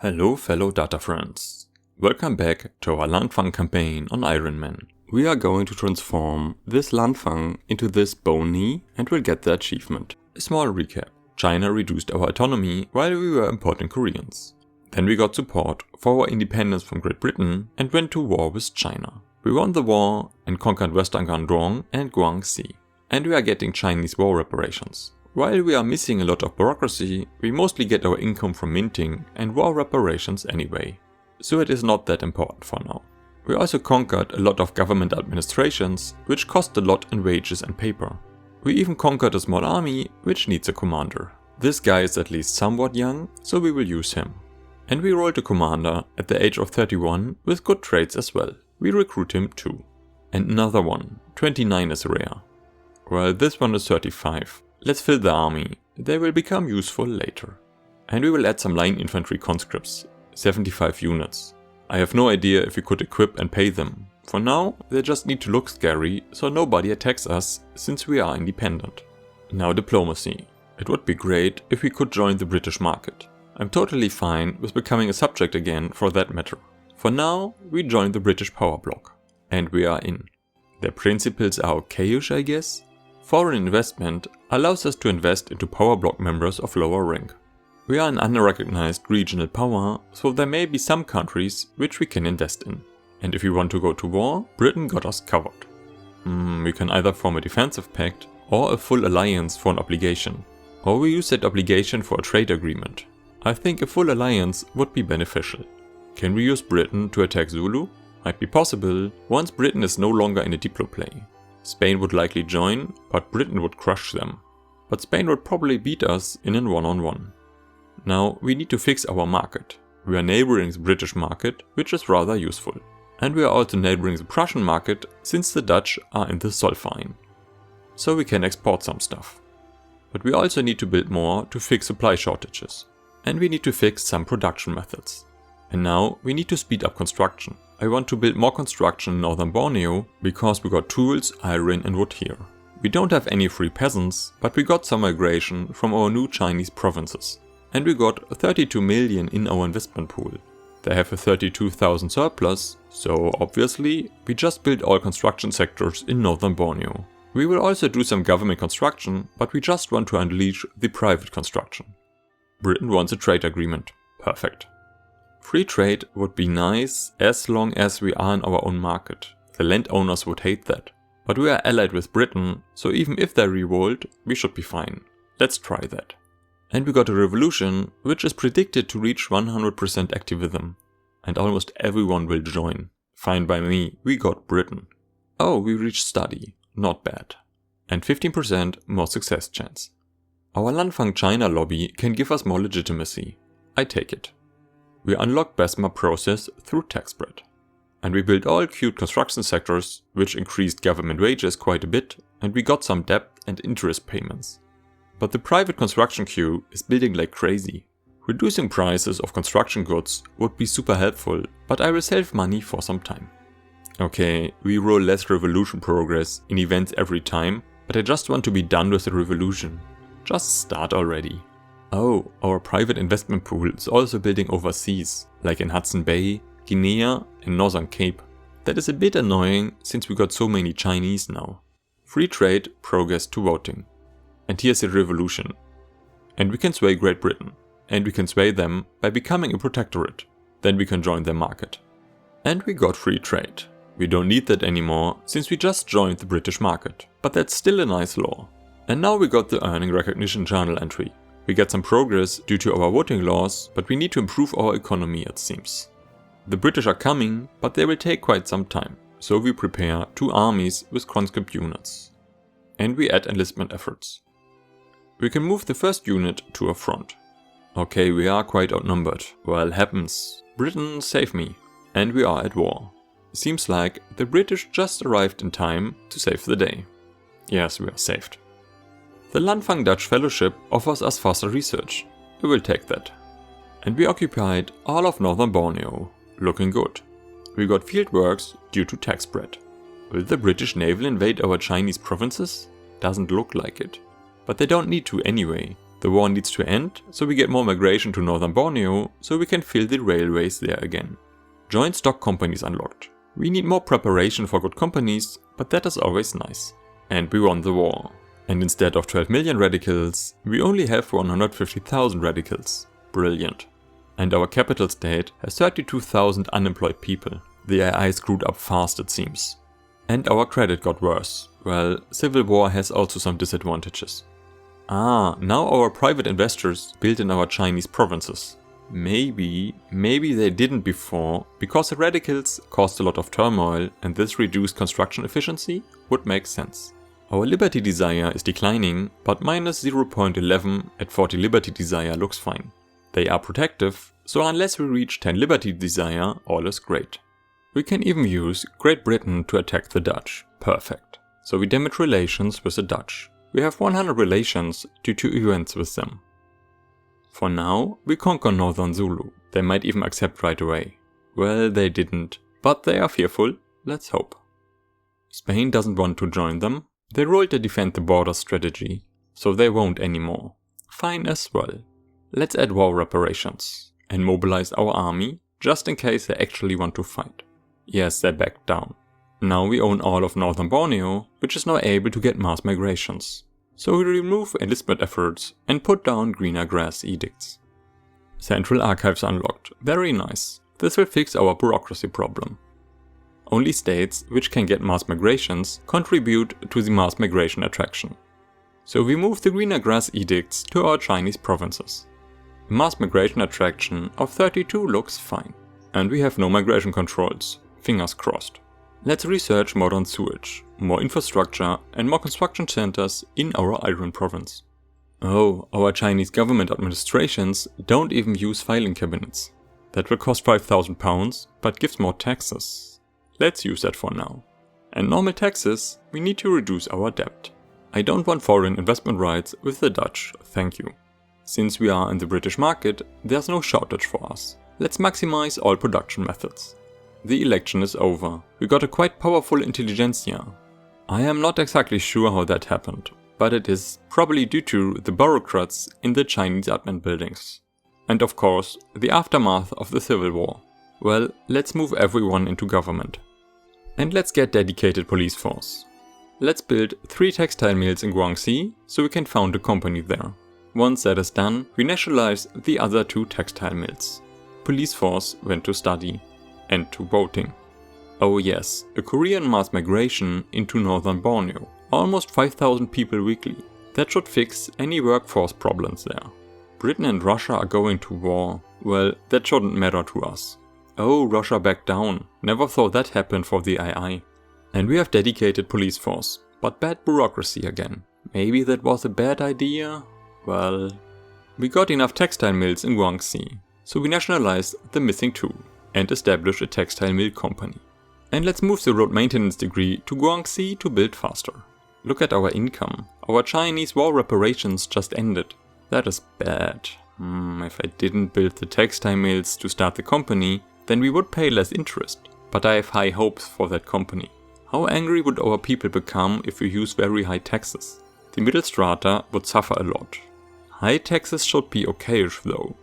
Hello fellow data friends. Welcome back to our Landfang campaign on Iron Man. We are going to transform this Landfang into this bony and we'll get the achievement. A small recap. China reduced our autonomy while we were importing Koreans. Then we got support for our independence from Great Britain and went to war with China. We won the war and conquered Western Guangdong and Guangxi. And we are getting Chinese war reparations. While we are missing a lot of bureaucracy, we mostly get our income from minting and war reparations anyway. So it is not that important for now. We also conquered a lot of government administrations, which cost a lot in wages and paper. We even conquered a small army, which needs a commander. This guy is at least somewhat young, so we will use him. And we rolled a commander at the age of 31 with good traits as well. We recruit him too. And another one, 29 is rare. Well, this one is 35. Let's fill the army, they will become useful later. And we will add some line infantry conscripts, 75 units. I have no idea if we could equip and pay them. For now, they just need to look scary, so nobody attacks us, since we are independent. Now diplomacy. It would be great if we could join the British market. I'm totally fine with becoming a subject again for that matter. For now, we join the British power bloc. And we are in. Their principles are okay-ish, I guess. Foreign investment allows us to invest into power bloc members of lower rank. We are an unrecognized regional power, so there may be some countries which we can invest in. And if we want to go to war, Britain got us covered. We can either form a defensive pact or a full alliance for an obligation. Or we use that obligation for a trade agreement. I think a full alliance would be beneficial. Can we use Britain to attack Zulu? Might be possible once Britain is no longer in a Diplo play. Spain would likely join, but Britain would crush them. But Spain would probably beat us in a one-on-one. Now we need to fix our market. We are neighboring the British market, which is rather useful. And we are also neighboring the Prussian market, since the Dutch are in the Zollverein. So we can export some stuff. But we also need to build more to fix supply shortages. And we need to fix some production methods. And now we need to speed up construction. I want to build more construction in northern Borneo because we got tools, iron and wood here. We don't have any free peasants, but we got some migration from our new Chinese provinces. And we got 32 million in our investment pool. They have a 32,000 surplus, so obviously we just build all construction sectors in northern Borneo. We will also do some government construction, but we just want to unleash the private construction. Britain wants a trade agreement. Perfect. Free trade would be nice as long as we are in our own market. The landowners would hate that. But we are allied with Britain, so even if they revolt, we should be fine. Let's try that. And we got a revolution, which is predicted to reach 100% activism. And almost everyone will join. Fine by me, we got Britain. Oh, we reached study. Not bad. And 15% more success chance. Our Landfang China lobby can give us more legitimacy. I take it. We unlock BESMA process through tax spread. And we built all cute construction sectors, which increased government wages quite a bit, and we got some debt and interest payments. But the private construction queue is building like crazy. Reducing prices of construction goods would be super helpful, but I will save money for some time. Okay, we roll less revolution progress in events every time, but I just want to be done with the revolution. Just start already. Oh, our private investment pool is also building overseas, like in Hudson Bay, Guinea and Northern Cape. That is a bit annoying since we got so many Chinese now. Free trade, progress to voting. And here's the revolution. And we can sway Great Britain. And we can sway them by becoming a protectorate. Then we can join their market. And we got free trade. We don't need that anymore since we just joined the British market. But that's still a nice law. And now we got the earning recognition journal entry. We get some progress due to our voting laws, but we need to improve our economy, it seems. The British are coming, but they will take quite some time, so we prepare 2 armies with conscript units. And we add enlistment efforts. We can move the first unit to a front. Okay, we are quite outnumbered. Well, happens. Britain, save me. And we are at war. Seems like the British just arrived in time to save the day. Yes, we are saved. The Landfang Dutch Fellowship offers us faster research. We will take that. And we occupied all of northern Borneo. Looking good. We got fieldworks due to tax spread. Will the British naval invade our Chinese provinces? Doesn't look like it. But they don't need to anyway. The war needs to end, so we get more migration to northern Borneo, so we can fill the railways there again. Joint stock companies unlocked. We need more preparation for good companies, but that is always nice. And we won the war. And instead of 12 million radicals, we only have 150,000 radicals. Brilliant. And our capital state has 32,000 unemployed people. The AI screwed up fast, it seems. And our credit got worse. Well, civil war has also some disadvantages. Now our private investors build in our Chinese provinces. Maybe they didn't before, because the radicals caused a lot of turmoil and this reduced construction efficiency would make sense. Our liberty desire is declining, but minus 0.11 at 40 liberty desire looks fine. They are protective, so unless we reach 10 liberty desire, all is great. We can even use Great Britain to attack the Dutch. Perfect. So we damage relations with the Dutch. We have 100 relations due to events with them. For now, we conquer Northern Zulu. They might even accept right away. Well, they didn't, but they are fearful. Let's hope. Spain doesn't want to join them. They rolled a defend the border strategy, so they won't anymore. Fine as well. Let's add war reparations and mobilize our army just in case they actually want to fight. Yes, they backed down. Now we own all of northern Borneo, which is now able to get mass migrations. So we remove enlistment efforts and put down greener grass edicts. Central archives unlocked. Very nice. This will fix our bureaucracy problem. Only states which can get mass migrations contribute to the mass migration attraction. So we move the greener grass edicts to our Chinese provinces. A mass migration attraction of 32 looks fine. And we have no migration controls. Fingers crossed. Let's research modern sewage, more infrastructure and more construction centers in our Iron province. Oh, our Chinese government administrations don't even use filing cabinets. That will cost £5,000, but gives more taxes. Let's use that for now. And normal taxes, we need to reduce our debt. I don't want foreign investment rights with the Dutch, thank you. Since we are in the British market, there's no shortage for us. Let's maximize all production methods. The election is over. We got a quite powerful intelligentsia. I am not exactly sure how that happened, but it is probably due to the bureaucrats in the Chinese admin buildings. And of course, the aftermath of the civil war. Well, let's move everyone into government. And let's get dedicated police force. Let's build 3 textile mills in Guangxi so we can found a company there. Once that is done, we nationalize the other 2 textile mills. Police force went to study. And to voting. Oh yes, a Korean mass migration into northern Borneo. Almost 5,000 people weekly. That should fix any workforce problems there. Britain and Russia are going to war. Well, that shouldn't matter to us. Oh, Russia backed down. Never thought that happened for the II. And we have dedicated police force. But bad bureaucracy again. Maybe that was a bad idea? Well, we got enough textile mills in Guangxi. So we nationalized the missing 2. And establish a textile mill company. And let's move the road maintenance degree to Guangxi to build faster. Look at our income. Our Chinese war reparations just ended. That is bad. If I didn't build the textile mills to start the company, then we would pay less interest. But I have high hopes for that company. How angry would our people become if we use very high taxes? The middle strata would suffer a lot. High taxes should be okayish though.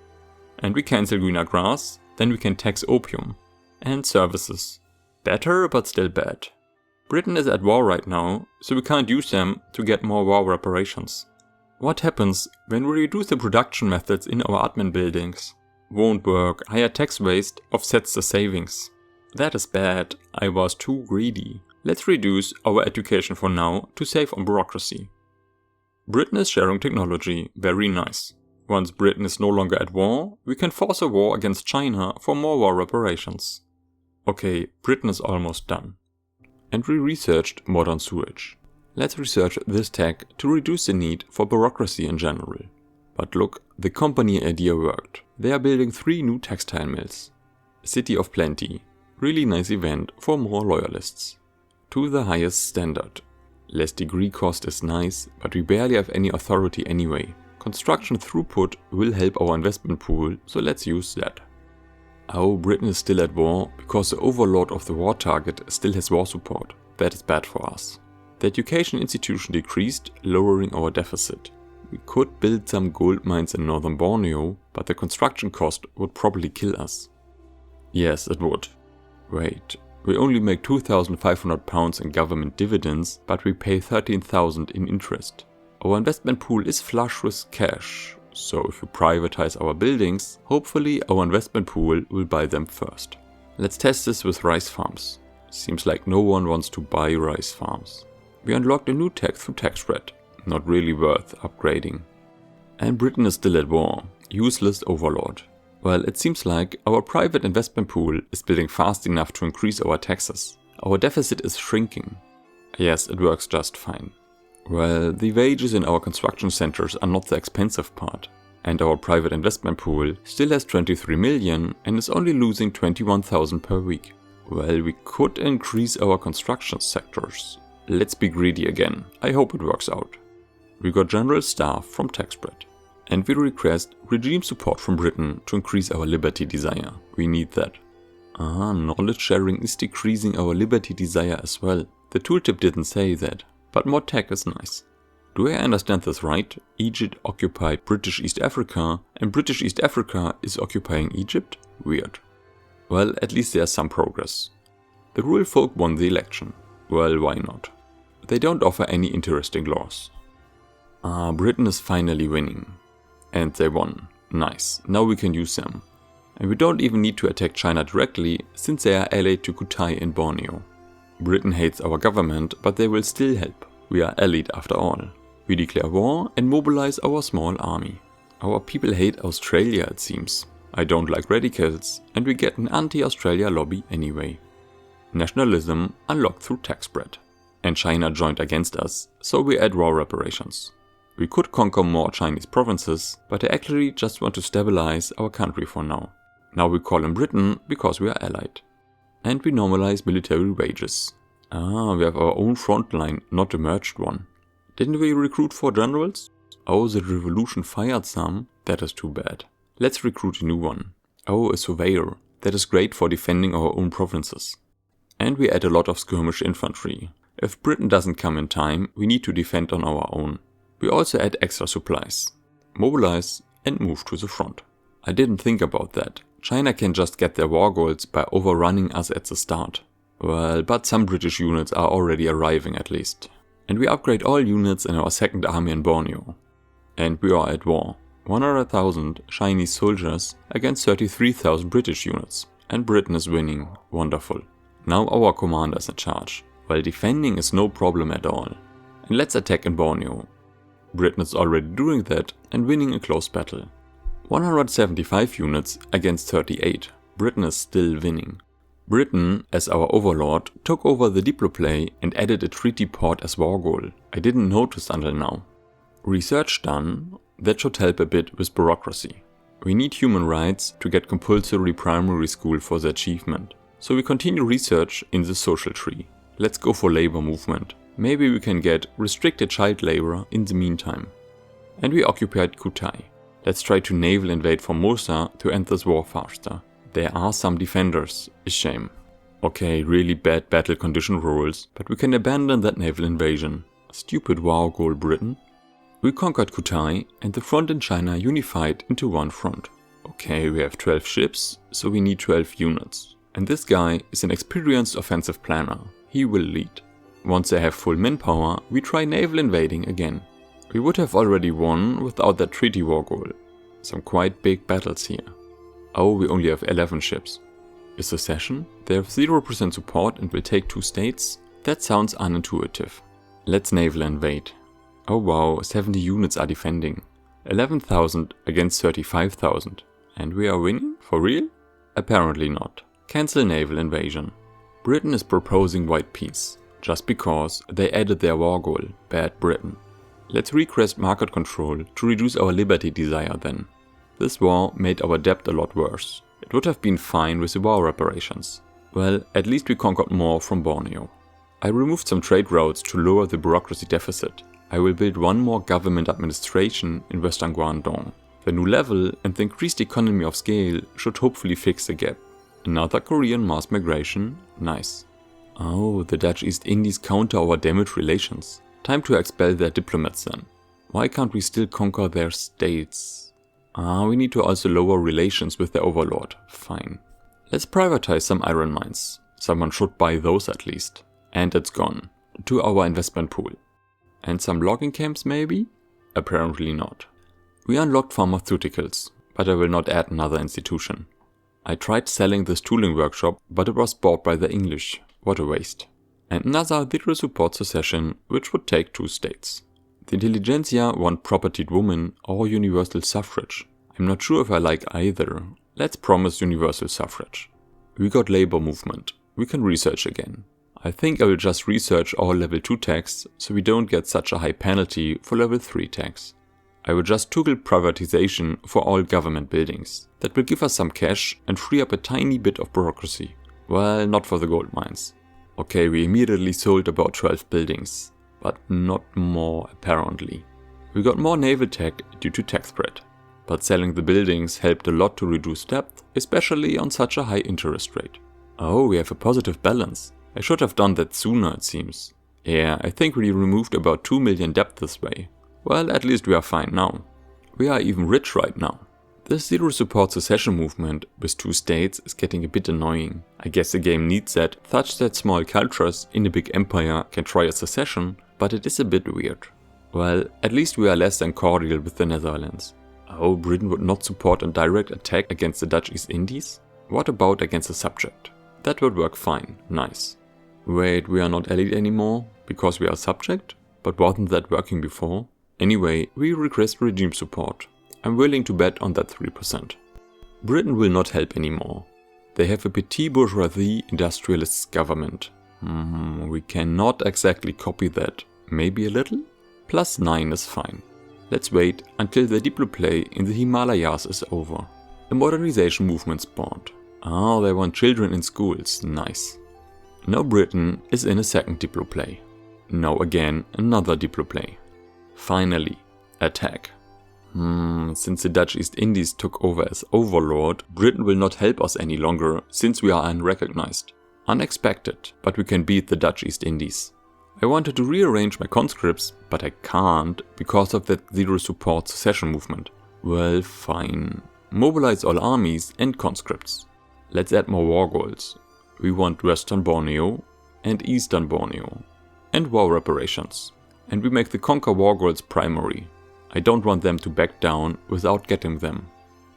And we cancel greener grass. Then we can tax opium. And services. Better, but still bad. Britain is at war right now, so we can't use them to get more war reparations. What happens when we reduce the production methods in our admin buildings? Won't work, higher tax waste offsets the savings. That is bad, I was too greedy. Let's reduce our education for now to save on bureaucracy. Britain is sharing technology, very nice. Once Britain is no longer at war, we can force a war against China for more war reparations. Okay, Britain is almost done. And we researched modern sewage. Let's research this tech to reduce the need for bureaucracy in general. But look, the company idea worked. They are building 3 new textile mills. City of Plenty. Really nice event for more loyalists. To the highest standard. Less degree cost is nice, but we barely have any authority anyway. Construction throughput will help our investment pool, so let's use that. Oh, Britain is still at war because the overlord of the war target still has war support. That is bad for us. The education institution decreased, lowering our deficit. We could build some gold mines in northern Borneo, but the construction cost would probably kill us. Yes, it would. Wait, we only make £2,500 in government dividends, but we pay £13,000 in interest. Our investment pool is flush with cash, so if we privatize our buildings, hopefully our investment pool will buy them first. Let's test this with rice farms. Seems like no one wants to buy rice farms. We unlocked a new tech through tax spread, not really worth upgrading. And Britain is still at war, useless overlord. Well, it seems like our private investment pool is building fast enough to increase our taxes. Our deficit is shrinking. Yes, it works just fine. Well, the wages in our construction centers are not the expensive part. And our private investment pool still has 23 million and is only losing 21,000 per week. Well, we could increase our construction sectors. Let's be greedy again. I hope it works out. We got general staff from tax spread. And we request regime support from Britain to increase our liberty desire. We need that. Knowledge sharing is decreasing our liberty desire as well. The tooltip didn't say that, but more tech is nice. Do I understand this right? Egypt occupied British East Africa and British East Africa is occupying Egypt? Weird. Well, at least there's some progress. The rural folk won the election. Well, why not? They don't offer any interesting laws. Britain is finally winning. And they won. Nice. Now we can use them. And we don't even need to attack China directly, since they are allied to Kutai in Borneo. Britain hates our government, but they will still help. We are allied after all. We declare war and mobilize our small army. Our people hate Australia, it seems. I don't like radicals, and we get an anti-Australia lobby anyway. Nationalism unlocked through tax spread. And China joined against us, so we add war reparations. We could conquer more Chinese provinces, but I actually just want to stabilize our country for now. Now we call him Britain because we are allied. And we normalize military wages. We have our own front line, not a merged one. Didn't we recruit 4 generals? Oh, the revolution fired some? That is too bad. Let's recruit a new one. Oh, a surveyor. That is great for defending our own provinces. And we add a lot of skirmish infantry. If Britain doesn't come in time, we need to defend on our own. We also add extra supplies. Mobilize and move to the front. I didn't think about that. China can just get their war goals by overrunning us at the start. Well, but some British units are already arriving at least. And we upgrade all units in our second army in Borneo. And we are at war. 100,000 Chinese soldiers against 33,000 British units. And Britain is winning. Wonderful. Now our commander is in charge. While defending is no problem at all. And let's attack in Borneo. Britain is already doing that and winning a close battle. 175 units against 38. Britain is still winning. Britain, as our overlord, took over the Diploplay and added a treaty port as war goal. I didn't notice until now. Research done, that should help a bit with bureaucracy. We need human rights to get compulsory primary school for the achievement. So we continue research in the social tree. Let's go for labor movement. Maybe we can get restricted child labor in the meantime. And we occupied Kutai. Let's try to naval invade Formosa to end this war faster. There are some defenders, a shame. Okay, really bad battle condition rules, but we can abandon that naval invasion. Stupid war goal Britain. We conquered Kutai and the front in China unified into one front. Okay, we have 12 ships, so we need 12 units. And this guy is an experienced offensive planner. He will lead. Once they have full manpower, we try naval invading again. We would have already won without that treaty war goal. Some quite big battles here. Oh, we only have 11 ships. A secession? They have 0% support and will take 2 states? That sounds unintuitive. Let's naval invade. Oh wow, 70 units are defending. 11,000 against 35,000. And we are winning? For real? Apparently not. Cancel naval invasion. Britain is proposing white peace. Just because they added their war goal. Bad Britain. Let's request market control to reduce our liberty desire then. This war made our debt a lot worse. It would have been fine with the war reparations. Well, at least we conquered more from Borneo. I removed some trade routes to lower the bureaucracy deficit. I will build one more government administration in Western Guangdong. The new level and the increased economy of scale should hopefully fix the gap. Another Korean mass migration? Nice. Oh, the Dutch East Indies counter our damaged relations. Time to expel their diplomats then. Why can't we still conquer their states? We need to also lower relations with the overlord. Fine. Let's privatize some iron mines. Someone should buy those at least. And it's gone. To our investment pool. And some logging camps maybe? Apparently not. We unlocked pharmaceuticals, but I will not add another institution. I tried selling this tooling workshop, but it was bought by the English. What a waste. And another that will support secession, which would take 2 states. The intelligentsia want propertied women or universal suffrage. I'm not sure if I like either. Let's promise universal suffrage. We got labor movement. We can research again. I think I will just research all level 2 tax, so we don't get such a high penalty for level 3 tax. I will just toggle privatization for all government buildings. That will give us some cash and free up a tiny bit of bureaucracy. Well, not for the gold mines. Okay, we immediately sold about 12 buildings, but not more apparently. We got more naval tech due to tax spread, but selling the buildings helped a lot to reduce debt, especially on such a high interest rate. Oh, we have a positive balance. I should have done that sooner, it seems. Yeah, I think we removed about 2 million debt this way. Well, at least we are fine now. We are even rich right now. This zero support secession movement with 2 states is getting a bit annoying. I guess the game needs that, such that small cultures in a big empire can try a secession, but it is a bit weird. Well, at least we are less than cordial with the Netherlands. Oh, Britain would not support a direct attack against the Dutch East Indies? What about against a subject? That would work fine, nice. Wait, we are not allied anymore, because we are subject? But wasn't that working before? Anyway, we request regime support. I'm willing to bet on that 3%. Britain will not help anymore. They have a petit bourgeoisie industrialist government. We cannot exactly copy that. Maybe a little? +9 is fine. Let's wait until the diploplay in the Himalayas is over. A modernization movement spawned. They want children in schools, nice. Now Britain is in a second diploplay. Now again another diploplay. Finally, attack. Since the Dutch East Indies took over as overlord, Britain will not help us any longer since we are unrecognized. Unexpected, but we can beat the Dutch East Indies. I wanted to rearrange my conscripts, but I can't because of that zero support secession movement. Well, fine. Mobilize all armies and conscripts. Let's add more war goals. We want Western Borneo and Eastern Borneo. And war reparations. And we make the conquer war goals primary. I don't want them to back down without getting them.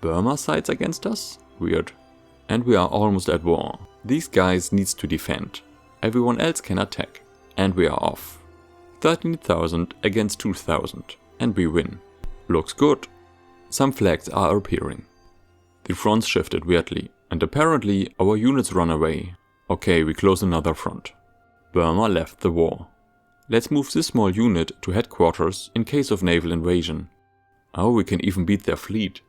Burma sides against us? Weird. And we are almost at war. These guys needs to defend. Everyone else can attack. And we are off. 13,000 against 2,000. And we win. Looks good. Some flags are appearing. The fronts shifted weirdly. And apparently our units run away. Okay, we close another front. Burma left the war. Let's move this small unit to headquarters in case of naval invasion. Oh, we can even beat their fleet.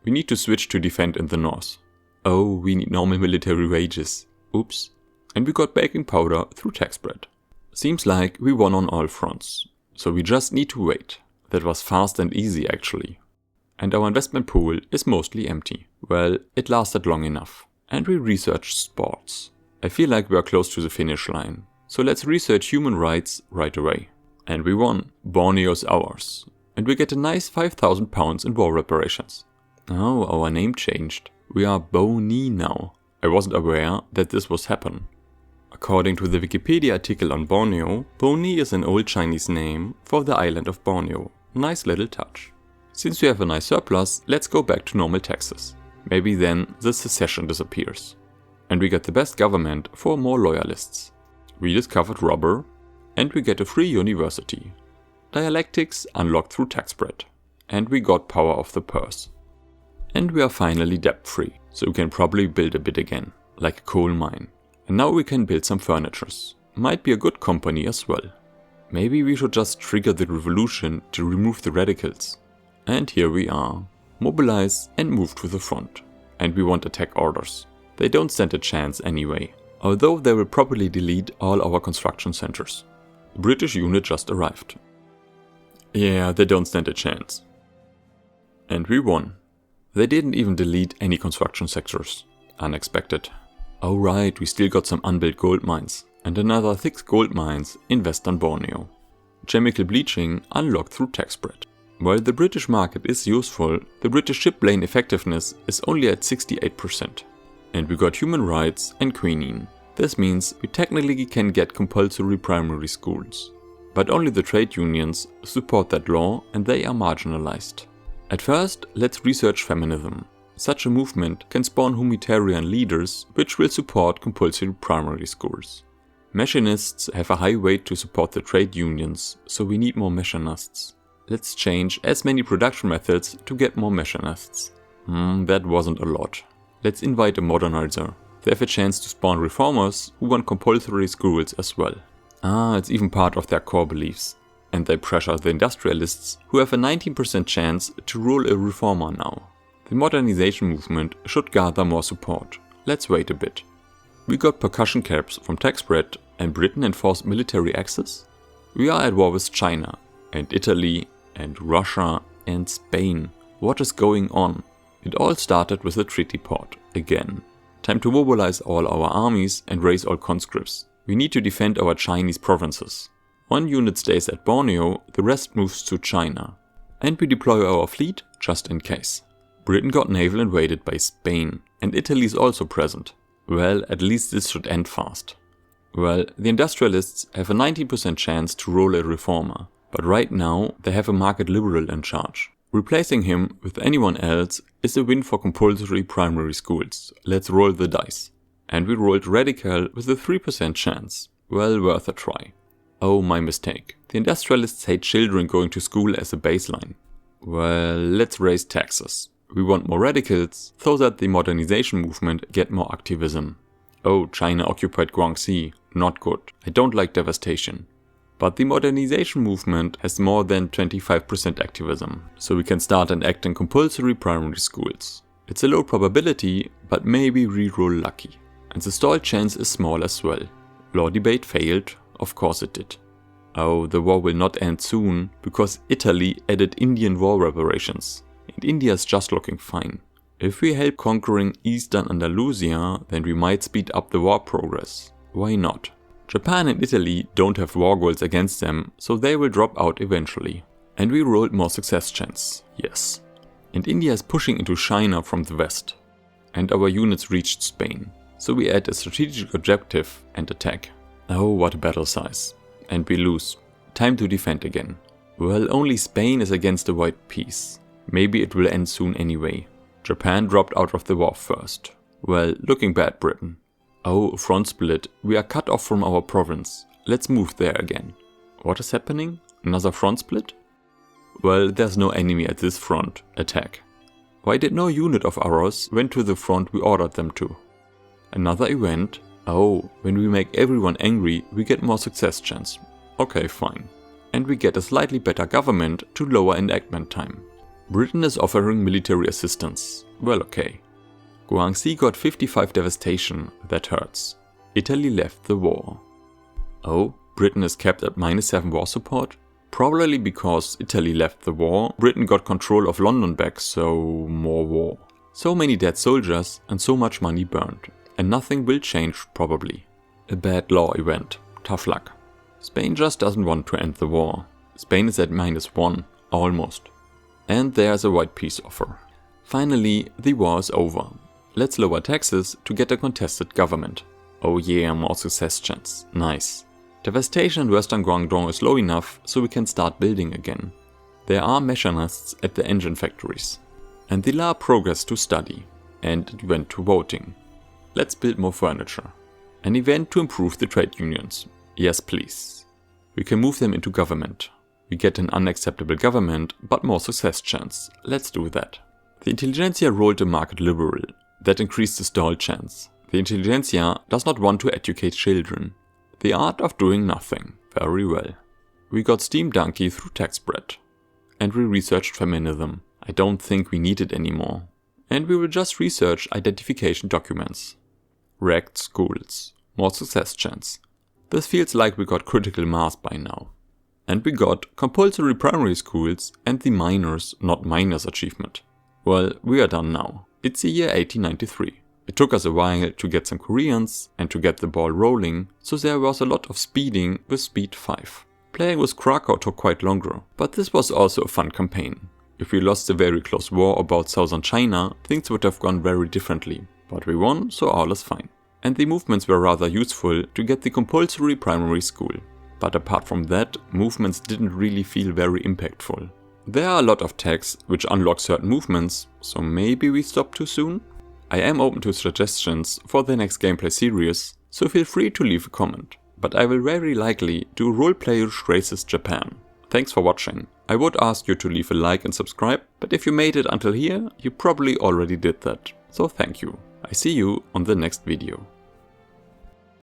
We need to switch to defend in the north. Oh, we need normal military wages. Oops. And we got baking powder through tax spread. Seems like we won on all fronts. So we just need to wait. That was fast and easy actually. And our investment pool is mostly empty. Well, it lasted long enough. And we researched sports. I feel like we are close to the finish line. So let's research human rights right away. And we won. Borneo's ours. And we get a nice 5,000 pounds in war reparations. Oh, our name changed. We are Boni now. I wasn't aware that this was happen. According to the Wikipedia article on Borneo, Boni is an old Chinese name for the island of Borneo. Nice little touch. Since we have a nice surplus, let's go back to normal taxes. Maybe then the secession disappears. And we get the best government for more loyalists. We discovered rubber, and we get a free university. Dialectics unlocked through tax spread. And we got power of the purse. And we are finally debt free, so we can probably build a bit again, like a coal mine. And now we can build some furnitures. Might be a good company as well. Maybe we should just trigger the revolution to remove the radicals. And here we are. Mobilize and move to the front. And we want attack orders. They don't stand a chance anyway. Although they will probably delete all our construction centers. The British unit just arrived. Yeah, they don't stand a chance. And we won. They didn't even delete any construction sectors. Unexpected. Oh right, we still got some unbuilt gold mines. And another 6 gold mines in Western Borneo. chemical bleaching unlocked through tech spread. While the British market is useful, the British ship lane effectiveness is only at 68%. And we got human rights and quinine. This means we technically can get compulsory primary schools. But only the trade unions support that law and they are marginalized. At first, let's research feminism. Such a movement can spawn humanitarian leaders which will support compulsory primary schools. Machinists have a high weight to support the trade unions, so we need more machinists. Let's change as many production methods to get more machinists. That wasn't a lot. Let's invite a modernizer. They have a chance to spawn reformers who want compulsory schools as well. It's even part of their core beliefs. And they pressure the industrialists who have a 19% chance to rule a reformer now. The modernization movement should gather more support. Let's wait a bit. We got percussion caps from tech spread and Britain enforced military access. We are at war with China and Italy and Russia and Spain. What is going on? It all started with the treaty port, again. Time to mobilize all our armies and raise all conscripts. We need to defend our Chinese provinces. One unit stays at Borneo, the rest moves to China. And we deploy our fleet just in case. Britain got naval invaded by Spain, and Italy is also present. Well, at least this should end fast. Well, the industrialists have a 19% chance to rule a reformer, but right now they have a market liberal in charge. Replacing him with anyone else is a win for compulsory primary schools. Let's roll the dice. And we rolled radical with a 3% chance. Well worth a try. Oh, my mistake. The industrialists hate children going to school as a baseline. Well, let's raise taxes. We want more radicals so that the modernization movement get more activism. Oh, China occupied Guangxi. Not good. I don't like devastation. But the modernization movement has more than 25% activism, so we can start and act in compulsory primary schools. It's a low probability, but maybe reroll lucky. And the stall chance is small as well. Law debate failed, of course it did. Oh, the war will not end soon, because Italy added Indian war reparations. And India is just looking fine. If we help conquering eastern Andalusia, then we might speed up the war progress. Why not? Japan and Italy don't have war goals against them, so they will drop out eventually. And we rolled more success chance, yes. And India is pushing into China from the west. And our units reached Spain. So we add a strategic objective and attack. Oh, what a battle size. And we lose. Time to defend again. Well, only Spain is against a white peace. Maybe it will end soon anyway. Japan dropped out of the war first. Well, looking bad, Britain. Oh, front split. We are cut off from our province. Let's move there again. What is happening? Another front split? Well, there's no enemy at this front. Attack. Why did no unit of ours went to the front we ordered them to? Another event? Oh, when we make everyone angry, we get more success chance. Okay, fine. And we get a slightly better government to lower enactment time. Britain is offering military assistance. Well, okay. Guangxi got 55 devastation, that hurts. Italy left the war. Oh, Britain is kept at -7 war support? Probably because Italy left the war, Britain got control of London back, so more war. So many dead soldiers and so much money burned. And nothing will change probably. A bad law event. Tough luck. Spain just doesn't want to end the war. Spain is at -1, almost. And there's a white peace offer. Finally, the war is over. Let's lower taxes to get a contested government. Oh yeah, more success chance. Nice. Devastation in western Guangdong is low enough so we can start building again. There are machinists at the engine factories. And the law progressed to study. And it went to voting. Let's build more furniture. An event to improve the trade unions. Yes, please. We can move them into government. We get an unacceptable government, but more success chance. Let's do that. The intelligentsia rolled a market liberal. That increased the stall chance. The intelligentsia does not want to educate children. The art of doing nothing. Very well. We got Steam Donkey through tech spread. And we researched feminism. I don't think we need it anymore. And we will just research identification documents. Wrecked schools. More success chance. This feels like we got critical mass by now. And we got compulsory primary schools and the minors, not minors achievement. Well, we are done now. It's the year 1893. It took us a while to get some Koreans and to get the ball rolling, so there was a lot of speeding with speed 5. Playing with Krakow took quite longer, but this was also a fun campaign. If we lost a very close war about southern China, things would have gone very differently. But we won, so all is fine. And the movements were rather useful to get the compulsory primary school. But apart from that, movements didn't really feel very impactful. There are a lot of tags which unlock certain movements, so maybe we stopped too soon? I am open to suggestions for the next gameplay series, so feel free to leave a comment. But I will very likely do roleplay Racist Japan. Thanks for watching. I would ask you to leave a like and subscribe, but if you made it until here, you probably already did that. So thank you. I see you on the next video.